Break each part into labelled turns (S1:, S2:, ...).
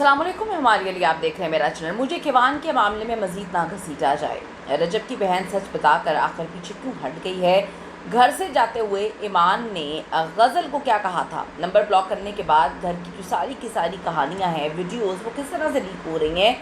S1: अस्सलामुअलैकुम, हमारे लिए आप देख रहे हैं मेरा चैनल। मुझे किवान के मामले में मज़ीद ना घसीटा जाए। रजब की बहन सच बताकर आखिर पीछे क्यों हट गई है? घर से जाते हुए ईमान ने गज़ल को क्या कहा था? नंबर ब्लॉक करने के बाद घर की सारी कहानियाँ हैं, वीडियोज़, वो किस तरह से लीक हो रही हैं?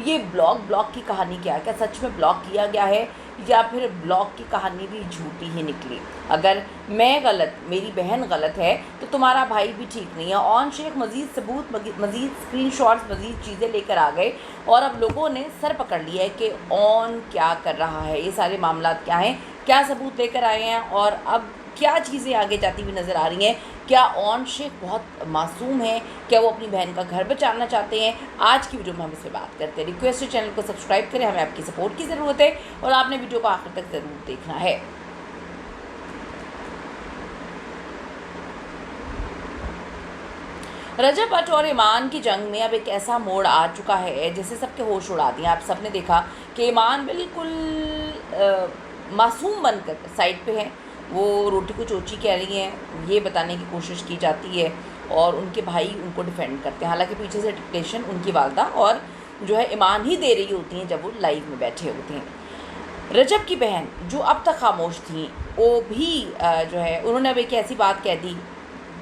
S1: ये ब्लॉक की कहानी क्या सच में ब्लॉक किया गया है या फिर ब्लॉक की कहानी भी झूठी ही निकली? अगर मैं गलत, मेरी बहन गलत है तो तुम्हारा भाई भी ठीक नहीं है। ऑन शेख मज़ीद सबूत, मज़ीद स्क्रीनशॉट्स, मज़ीद चीज़ें लेकर आ गए और अब लोगों ने सर पकड़ लिया है कि ऑन क्या कर रहा है, ये सारे मामला क्या हैं, क्या सबूत लेकर आए हैं और अब क्या चीज़ें आगे जाती हुई नज़र आ रही हैं। क्या ऑन शेख बहुत मासूम है? क्या वो अपनी बहन का घर बचाना चाहते हैं? आज की वीडियो में हम इस पर बात करते हैं। रिक्वेस्ट है चैनल को सब्सक्राइब करें, हमें आपकी सपोर्ट की ज़रूरत है और आपने वीडियो को आखिर तक ज़रूर देखना है। रजब भट्ट और ईमान की जंग में अब एक ऐसा मोड़ आ चुका है जिससे सबके होश उड़ा दिए। आप सबने देखा कि ईमान बिल्कुल मासूम बनकर साइड पे है। वो रोटी को चोची कह रही हैं, ये बताने की कोशिश की जाती है और उनके भाई उनको डिफेंड करते हैं। हालांकि पीछे से डिक्टेशन उनकी वालदा और जो है ईमान ही दे रही होती हैं जब वो लाइव में बैठे होते हैं। रजब की बहन जो अब तक खामोश थी, वो भी जो है उन्होंने अब एक ऐसी बात कह दी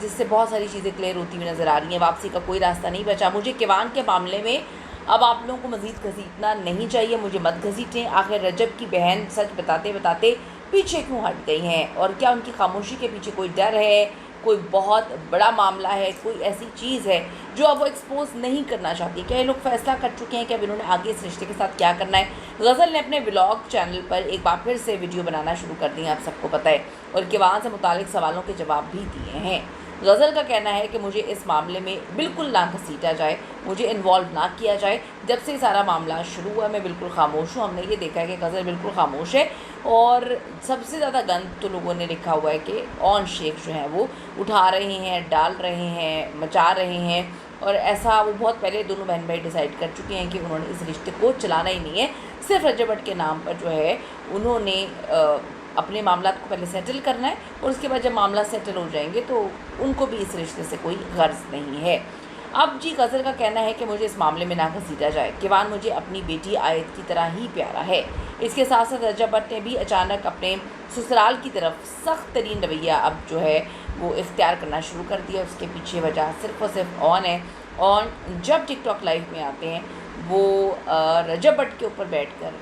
S1: जिससे बहुत सारी चीज़ें क्लियर होती हुई नज़र आ रही हैं। वापसी का कोई रास्ता नहीं बचा। मुझे किवान के मामले में अब आप लोगों को मज़ीद घसीटना नहीं चाहिए, मुझे मत घसीटें। आखिर रजब की बहन सच बताते बताते पीछे क्यों हट गई हैं और क्या उनकी खामोशी के पीछे कोई डर है, कोई बहुत बड़ा मामला है, कोई ऐसी चीज़ है जो अब वो एक्सपोज नहीं करना चाहती? क्या ये लोग फैसला कर चुके हैं कि अब इन्होंने आगे इस रिश्ते के साथ क्या करना है? गज़ल ने अपने व्लॉग चैनल पर एक बार फिर से वीडियो बनाना शुरू कर दी, आप सबको पता है, और किवान से मुतालिक सवालों के जवाब भी दिए हैं। गज़ल का कहना है कि मुझे इस मामले में बिल्कुल ना घसीटा जाए, मुझे इन्वॉल्व ना किया जाए। जब से सारा मामला शुरू हुआ मैं बिल्कुल खामोश हूँ। हमने ये देखा है कि गज़ल बिल्कुल खामोश है और सबसे ज़्यादा गंद तो लोगों ने लिखा हुआ है कि ऑन शेख जो है वो उठा रहे हैं, डाल रहे हैं, मचा रहे हैं और ऐसा वो बहुत पहले दोनों बहन भाई डिसाइड कर चुके हैं कि उन्होंने इस रिश्ते को चलाना ही नहीं है। सिर्फ रजब भट्ट के नाम पर जो है उन्होंने अपने मामला को पहले सेटल करना है और उसके बाद जब मामला सेटल हो जाएंगे तो उनको भी इस रिश्ते से कोई गर्ज नहीं है। अब जी गज़ल का कहना है कि मुझे इस मामले में ना घसीटा जाए। किवान मुझे अपनी बेटी आयत की तरह ही प्यारा है। इसके साथ साथ रजब भट्ट ने भी अचानक अपने ससुराल की तरफ सख्त तरीन रवैया अब जो है वो इख्तियार करना शुरू कर दिया। उसके पीछे वजह सिर्फ और सिर्फ ऑन है। ऑन जब टिकटॉक लाइव में आते हैं वो रजब भट्ट के ऊपर बैठकर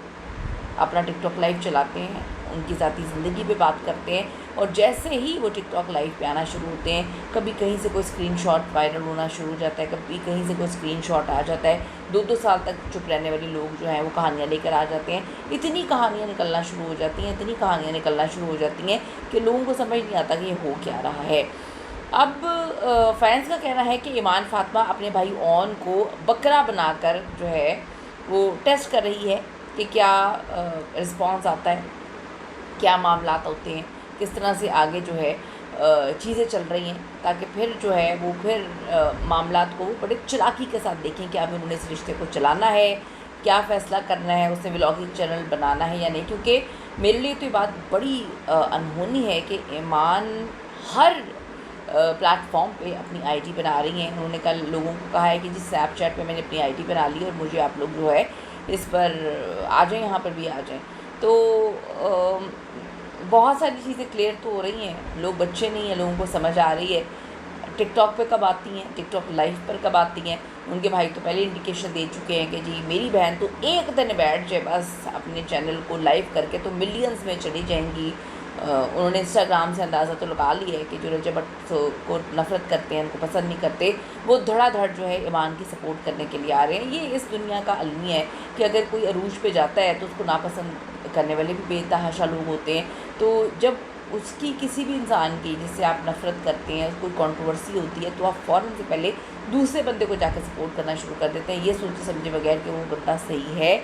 S1: अपना टिकटॉक लाइव चलाते हैं, उनकी ज़ाती ज़िंदगी पे बात करते हैं और जैसे ही वो टिकटॉक लाइव पे आना शुरू होते हैं कभी कहीं से कोई स्क्रीनशॉट वायरल होना शुरू हो जाता है, कभी कहीं से कोई स्क्रीनशॉट आ जाता है। 2-2 साल तक चुप रहने वाले लोग जो हैं वो कहानियाँ लेकर आ जाते हैं। इतनी कहानियाँ निकलना शुरू हो जाती हैं, इतनी कहानियाँ निकलना शुरू हो जाती हैं कि लोगों को समझ नहीं आता कि ये हो क्या रहा है। अब फैंस का कहना है कि ईमान फातिमा अपने भाई ऑन को बकरा बनाकर जो है वो टेस्ट कर रही है कि क्या रिस्पॉन्स आता है, क्या मामलात होते हैं, किस तरह से आगे जो है चीज़ें चल रही हैं, ताकि फिर जो है वो फिर मामलात को बड़े चालाकी के साथ देखें कि अब उन्होंने इस रिश्ते को चलाना है, क्या फ़ैसला करना है, उसने व्लॉगिंग चैनल बनाना है या नहीं। क्योंकि मेरे लिए तो ये बात बड़ी अनहोनी है कि ईमान हर प्लेटफॉर्म पे अपनी आईडी बना रही हैं। उन्होंने कल लोगों को कहा है कि जी स्नैपचैट पे मैंने अपनी आईडी बना ली और मुझे आप लोग जो है इस पर आ जाएं, यहाँ पर भी आ जाएं। तो बहुत सारी चीज़ें क्लियर तो हो रही हैं, लोग बच्चे नहीं हैं, लोगों को समझ आ रही है। टिकटॉक पे कब आती हैं, टिकटॉक लाइव पर कब आती हैं? उनके भाई तो पहले इंडिकेशन दे चुके हैं कि जी मेरी बहन तो एक दिन बैठ जाए बस अपने चैनल को लाइव करके तो मिलियंस में चली जाएंगी। उन्होंने इंस्टाग्राम से अंदाज़ा तो लगा लिया है कि जो रजब भट्ट को नफ़रत करते हैं, उनको पसंद नहीं करते, वो धड़ाधड़ जो है ईमान की सपोर्ट करने के लिए आ रहे हैं। ये इस दुनिया का अलमी है कि अगर कोई अरूज पे जाता है तो उसको नापसंद करने वाले भी बेतहाशा लोग होते हैं। तो जब उसकी किसी भी इंसान की जिससे आप नफ़रत करते हैं, कोई कंट्रोवर्सी होती है तो आप फ़ौरन से पहले दूसरे बंदे को जाकर सपोर्ट करना शुरू कर देते हैं, ये सोचे समझे बगैर कि वो बंदा सही है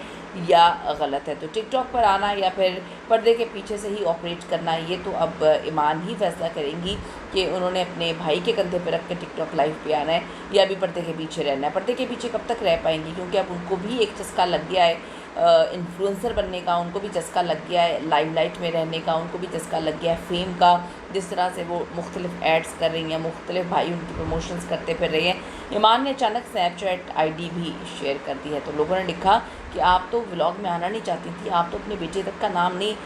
S1: या गलत है। तो टिकटॉक पर आना या फिर पर्दे के पीछे से ही ऑपरेट करना, ये तो अब ईमान ही फैसला करेंगी कि उन्होंने अपने भाई के कंधे पर रख के टिकटॉक लाइव पे आना है या अभी पर्दे के पीछे रहना है। पर्दे के पीछे कब तक रह पाएंगी, क्योंकि अब उनको भी एक चस्का लग गया है इन्फ्लुएंसर बनने का, उनको भी चस्का लग गया है लाइमलाइट में रहने का, उनको भी चस्का लग गया है फेम का। जिस तरह से वो मुख्तलिफ एड्स कर रही हैं, मुख्तलिफ भाई उनकी प्रमोशंस करते फिर रहे हैं। ईमान ने अचानक स्नैपचैट आईडी भी शेयर कर दी है। तो लोगों ने लिखा कि आप तो व्लॉग में आना नहीं चाहती थी, आप तो अपने बेटे तक का नाम नहीं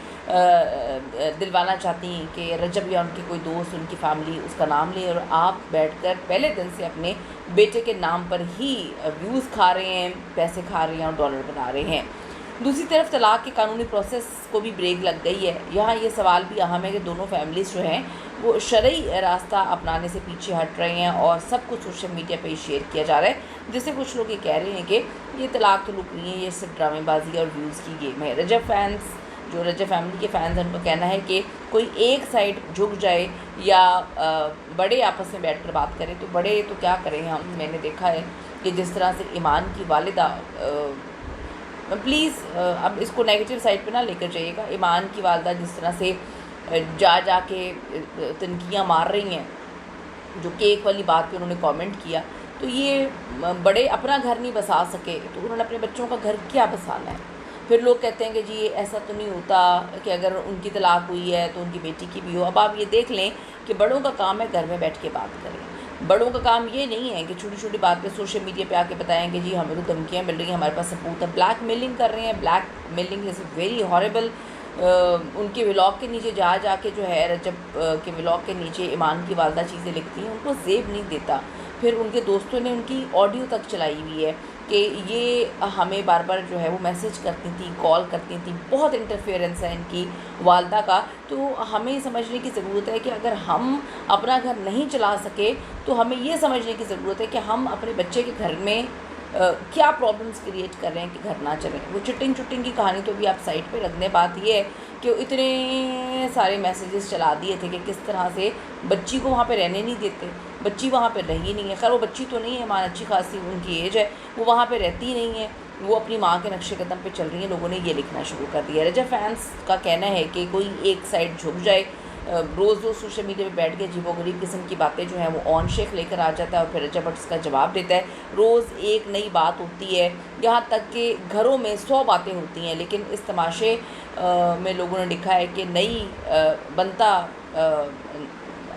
S1: दिलवाना चाहती कि रजब या उनके कोई दोस्त, उनकी फैमिली उसका नाम ले, और आप बैठकर पहले दिन से अपने बेटे के नाम पर ही व्यूज़ खा रहे हैं, पैसे खा रहे हैं और डॉलर बना रहे हैं। दूसरी तरफ तलाक़ के कानूनी प्रोसेस को भी ब्रेक लग गई है। यहाँ ये सवाल भी अहम है कि दोनों फैमिलीज़ जो हैं वो शरई रास्ता अपनाने से पीछे हट रहे हैं और सब कुछ सोशल मीडिया पे शेयर किया जा रहा है, जिससे कुछ लोग ये कह रहे हैं कि ये तलाक़ तो लुक नहीं है, ये सिर्फ ड्रामेबाजी और व्यूज़ की गेम है। रजब फैंस, जो रजब फैमिली के फ़ैन्स हैं, उनका कहना है कि कोई एक साइड झुक जाए या बड़े आपस में बैठकर बात करें, तो बड़े तो क्या करें हम। मैंने देखा है कि जिस तरह से ईमान की वालिदा, प्लीज़ अब इसको नेगेटिव साइड पे ना लेकर जाइएगा, ईमान की वालिदा जिस तरह से जा के तनकियाँ मार रही हैं, जो केक वाली बात पे उन्होंने कमेंट किया, तो ये बड़े अपना घर नहीं बसा सके तो उन्होंने अपने बच्चों का घर क्या बसाना है। फिर लोग कहते हैं कि जी ऐसा तो नहीं होता कि अगर उनकी तलाक़ हुई है तो उनकी बेटी की भी हो। अब आप ये देख लें कि बड़ों का काम है घर में बैठ के बात करें। बड़ों का काम ये नहीं है कि छोटी छोटी बात पे सोशल मीडिया पे आके बताएं कि जी हमें तो धमकियाँ मिल रही हैं, हमारे पास सबूत है। ब्लैक मेलिंग कर रहे हैं, black mailing is very horrible. उनके व्लॉग के नीचे जा के जो है रजब के व्लॉग के नीचे ईमान की वालदा चीज़ें लिखती हैं, उनको ज़ेब नहीं देता। फिर उनके दोस्तों ने उनकी ऑडियो तक चलाई हुई है कि ये हमें बार बार जो है वो मैसेज करती थी, कॉल करती थी, बहुत इंटरफेरेंस है इनकी वालदा का। तो हमें समझने की ज़रूरत है कि अगर हम अपना घर नहीं चला सके तो हमें ये समझने की ज़रूरत है कि हम अपने बच्चे के घर में क्या प्रॉब्लम्स क्रिएट कर रहे हैं कि घर ना चलें। वो चिटिंग की कहानी तो भी आप साइड पे रख दें। बात ये है कि इतने सारे मैसेजेस चला दिए थे कि किस तरह से बच्ची को वहाँ पे रहने नहीं देते, बच्ची वहाँ पे रही नहीं है। खैर वो बच्ची तो नहीं है, मान अच्छी खासी उनकी एज है, वो वहाँ पे रहती नहीं है, वो अपनी माँ के नक्शे कदम पे चल रही हैं। लोगों ने ये लिखना शुरू कर दिया। रजब फैंस का कहना है कि कोई एक साइड झुक जाए, रोज़ सोशल मीडिया पे बैठ के अजीबोगरीब किस्म की बातें जो हैं वो ऑन शेख लेकर आ जाता है और फिर रजब उसका जवाब देता है। रोज़ एक नई बात होती है, यहाँ तक कि घरों में 100 बातें होती हैं, लेकिन इस तमाशे में लोगों ने लिखा है कि नई बनता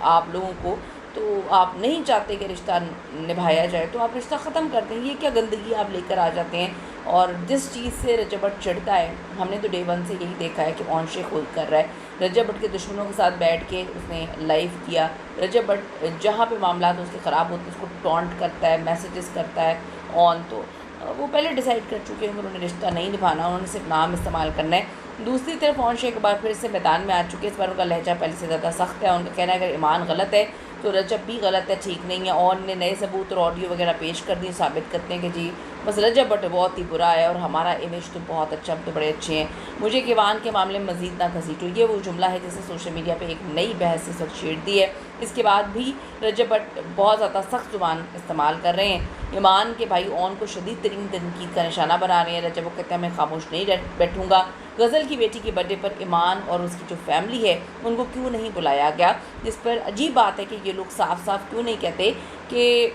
S1: आप लोगों को, तो आप नहीं चाहते कि रिश्ता निभाया जाए तो आप रिश्ता ख़त्म कर दें। ये क्या गंदगी आप लेकर आ जाते हैं। और जिस चीज़ से रजब भट्ट चिढ़ता है, हमने तो डे वन से यही देखा है कि ऑन शेख खुद कर रहा है। रजब भट्ट के दुश्मनों के साथ बैठ के उसने लाइव किया। रजब भट्ट जहाँ पे मामला उसके ख़राब होते हैं उसको टॉन्ट करता है, मैसेजेस करता है ऑन। तो वो पहले डिसाइड कर चुके हैं उन्होंने रिश्ता नहीं निभाना, उन्होंने सिर्फ नाम इस्तेमाल करना है। दूसरी तरफ ऑन शेख एक बार फिर से मैदान में आ चुके हैं। इस बार उनका लहजा पहले से ज़्यादा सख्त है। उनका कहना है अगर ईमान गलत है तो रजब भी गलत है, ठीक नहीं है। ऑन ने नए सबूत और ऑडियो वगैरह पेश कर दिए, साबित करते हैं कि जी बस रजब भट्ट बहुत ही बुरा है और हमारा इमेज तो बहुत अच्छा, हम तो बड़े अच्छे हैं, मुझे कि ईमान के मामले में मज़ीद ना घसीटो। ये वो जुमला है जिसे सोशल मीडिया पे एक नई बहस इस वक्त छेड़ दी है। इसके बाद भी रजब भट्ट बहुत ज़्यादा सख्त ज़ुबान इस्तेमाल कर रहे हैं। ईमान के भाई ऑन को शदीद तरीन तनकीद का निशाना बना रहे हैं। रजब वो कहते हैं मैं खामोश नहीं बैठूँगा। गज़ल की बेटी के बर्थडे पर ईमान और उसकी जो फैमिली है उनको क्यों नहीं बुलाया गया, जिस पर अजीब बात है कि ये लोग साफ साफ क्यों नहीं कहते कि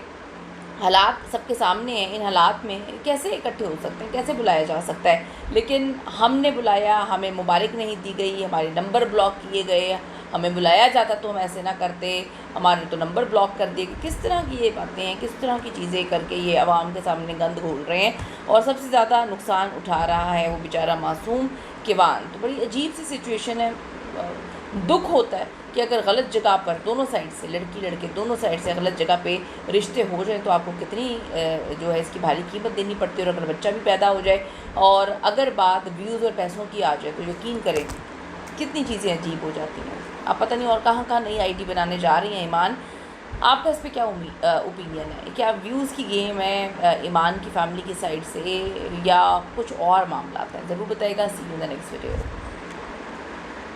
S1: हालात सबके सामने हैं, इन हालात में कैसे इकट्ठे हो सकते हैं, कैसे बुलाया जा सकता है। लेकिन हमने बुलाया, हमें मुबारक नहीं दी गई, हमारे नंबर ब्लॉक किए गए, हमें बुलाया जाता तो हम ऐसे ना करते, हमारे तो नंबर ब्लॉक कर दिए। किस तरह की ये बातें हैं, किस तरह की चीज़ें करके ये आवाम के सामने गंद घोल रहे हैं। और सबसे ज़्यादा नुकसान उठा रहा है वो बेचारा मासूम किवान। तो बड़ी अजीब सी सिचुएशन है। दुख होता है कि अगर गलत जगह पर दोनों साइड से, लड़की लड़के दोनों साइड से गलत जगह पे रिश्ते हो जाए तो आपको कितनी जो है इसकी भारी कीमत देनी पड़ती है। और अगर बच्चा भी पैदा हो जाए और अगर बात व्यूज़ और पैसों की आ जाए तो यकीन करें कितनी चीज़ें अजीब हो जाती हैं। आप पता नहीं और कहाँ नई आईडी बनाने जा रही हैं ईमान। आपका इस पर क्या ओपिनियन है? क्या व्यूज़ की गेम है ईमान की फैमिली की साइड से या कुछ और मामला है? ज़रूर बताइएगा। See you in the next video.